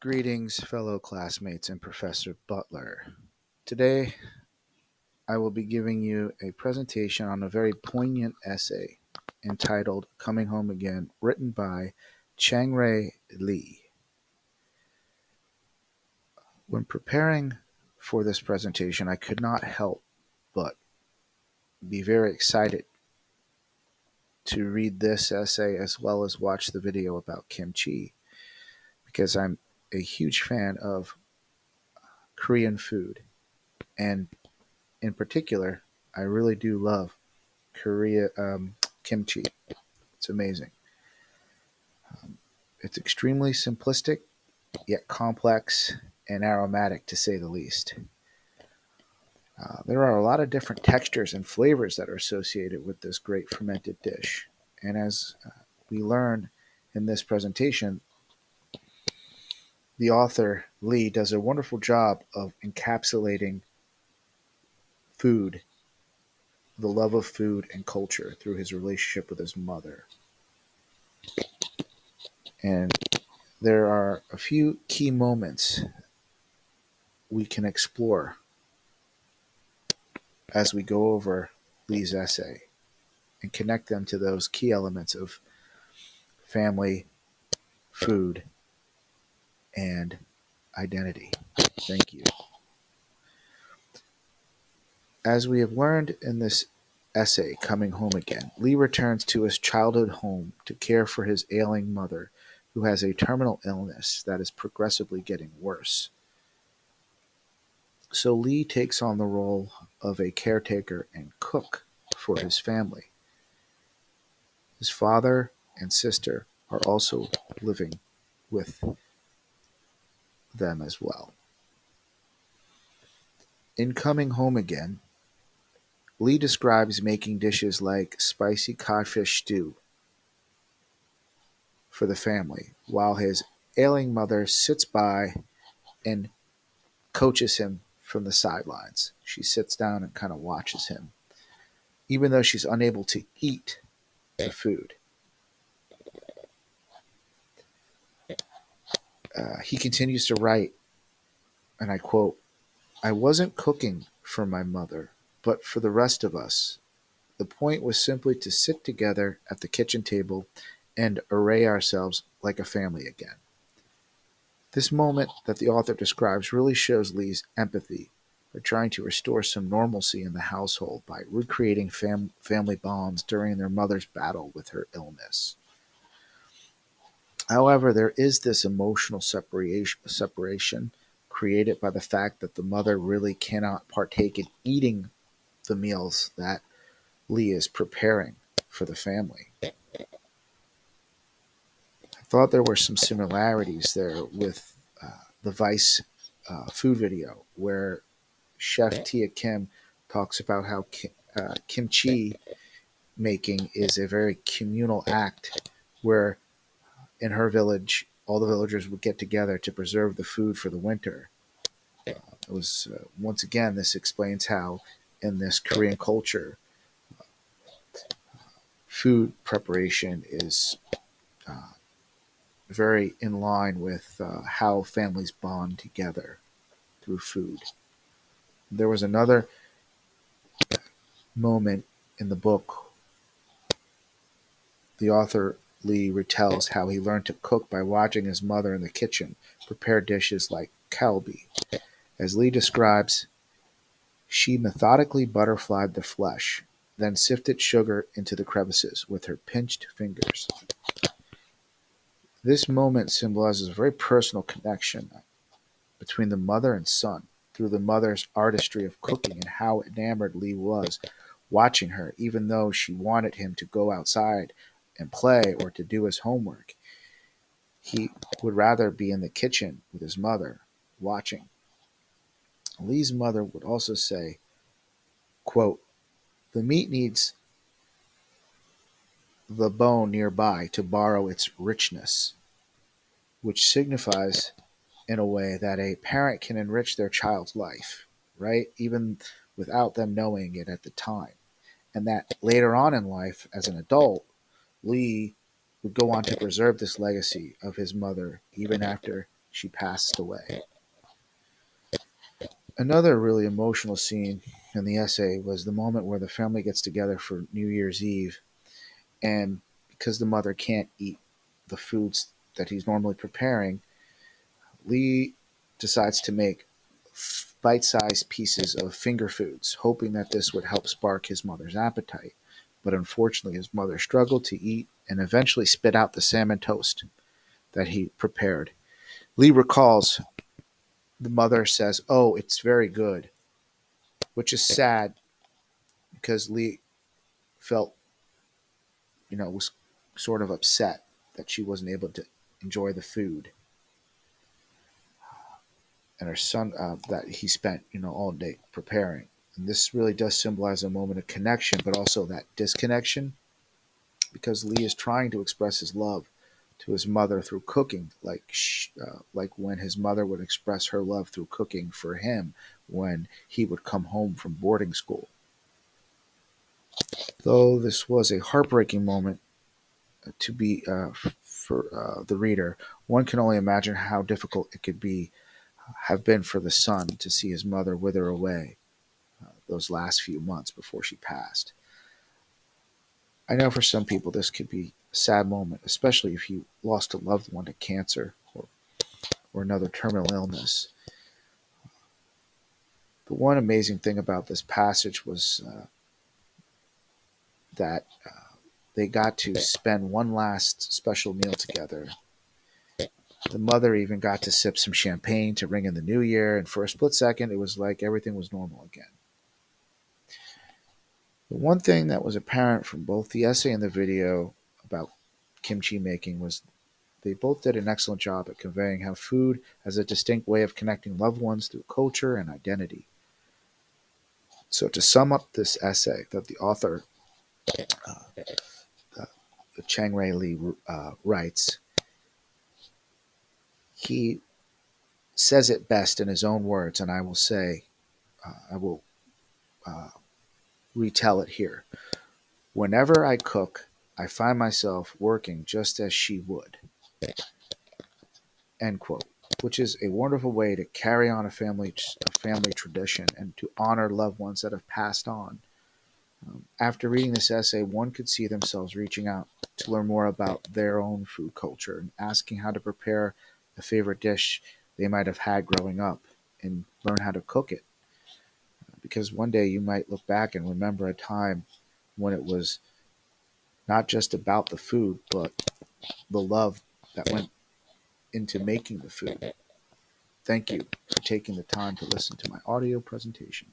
Greetings, fellow classmates and Professor Buttler. Today, I will be giving you a presentation on a very poignant essay entitled Coming Home Again, written by Chang-rae Lee. When preparing for this presentation, I could not help but be very excited to read this essay as well as watch the video about kimchi because I'm a huge fan of Korean food, and in particular, I really do love Korea kimchi. It's amazing. It's extremely simplistic, yet complex and aromatic to say the least. There are a lot of different textures and flavors that are associated with this great fermented dish. And as we learn in this presentation, the author Lee does a wonderful job of encapsulating food, the love of food and culture through his relationship with his mother. And there are a few key moments we can explore as we go over Lee's essay and connect them to those key elements of family, food, and identity. Thank you. As we have learned in this essay, Coming Home Again, Lee returns to his childhood home to care for his ailing mother, who has a terminal illness that is progressively getting worse. So Lee takes on the role of a caretaker and cook for his family. His father and sister are also living with them as well. In Coming Home Again, Lee describes making dishes like spicy codfish stew for the family, while his ailing mother sits by and coaches him from the sidelines. She sits down and kind of watches him, even though she's unable to eat the food. He continues to write, and I quote, "I wasn't cooking for my mother, but for the rest of us. The point was simply to sit together at the kitchen table and array ourselves like a family again." This moment that the author describes really shows Lee's empathy for trying to restore some normalcy in the household by recreating family bonds during their mother's battle with her illness. However, there is this emotional separation created by the fact that the mother really cannot partake in eating the meals that Lee is preparing for the family. I thought there were some similarities there with the Vice food video where Chef Tia Kim talks about how kimchi making is a very communal act where in her village all the villagers would get together to preserve the food for the winter. It was once again, this explains how in this Korean culture food preparation is very in line with how families bond together through food. There was another moment in the book. The author Lee retells how he learned to cook by watching his mother in the kitchen prepare dishes like kalbi. As Lee describes, she methodically butterflied the flesh, then sifted sugar into the crevices with her pinched fingers. This moment symbolizes a very personal connection between the mother and son through the mother's artistry of cooking and how enamored Lee was watching her, even though she wanted him to go outside and play or to do his homework. He would rather be in the kitchen with his mother, watching. Lee's mother would also say, quote, "The meat needs the bone nearby to borrow its richness," which signifies, in a way, that a parent can enrich their child's life, right? Even without them knowing it at the time. And that later on in life, as an adult, Lee would go on to preserve this legacy of his mother even after she passed away. Another really emotional scene in the essay was the moment where the family gets together for New Year's Eve, and because the mother can't eat the foods that he's normally preparing, Lee decides to make bite-sized pieces of finger foods, hoping that this would help spark his mother's appetite. But unfortunately, his mother struggled to eat and eventually spit out the salmon toast that he prepared. Lee recalls the mother says, "Oh, it's very good," which is sad because Lee felt, was sort of upset that she wasn't able to enjoy the food. And her son that he spent, all day preparing. And this really does symbolize a moment of connection, but also that disconnection, because Lee is trying to express his love to his mother through cooking, like when his mother would express her love through cooking for him when he would come home from boarding school. Though this was a heartbreaking moment to be for the reader, one can only imagine how difficult it could be have been for the son to see his mother wither away those last few months before she passed. I know for some people this could be a sad moment, especially if you lost a loved one to cancer or another terminal illness. The one amazing thing about this passage was that they got to spend one last special meal together. The mother even got to sip some champagne to ring in the new year, and for a split second, it was like everything was normal again. The one thing that was apparent from both the essay and the video about kimchi making was they both did an excellent job at conveying how food has a distinct way of connecting loved ones through culture and identity. So to sum up this essay that the author, Chang-rae Lee, writes, he says it best in his own words, and I will retell it here. Whenever I cook, I find myself working just as she would. End quote. Which is a wonderful way to carry on a family tradition and to honor loved ones that have passed on. After reading this essay, one could see themselves reaching out to learn more about their own food culture and asking how to prepare a favorite dish they might have had growing up and learn how to cook it. Because one day you might look back and remember a time when it was not just about the food, but the love that went into making the food. Thank you for taking the time to listen to my audio presentation.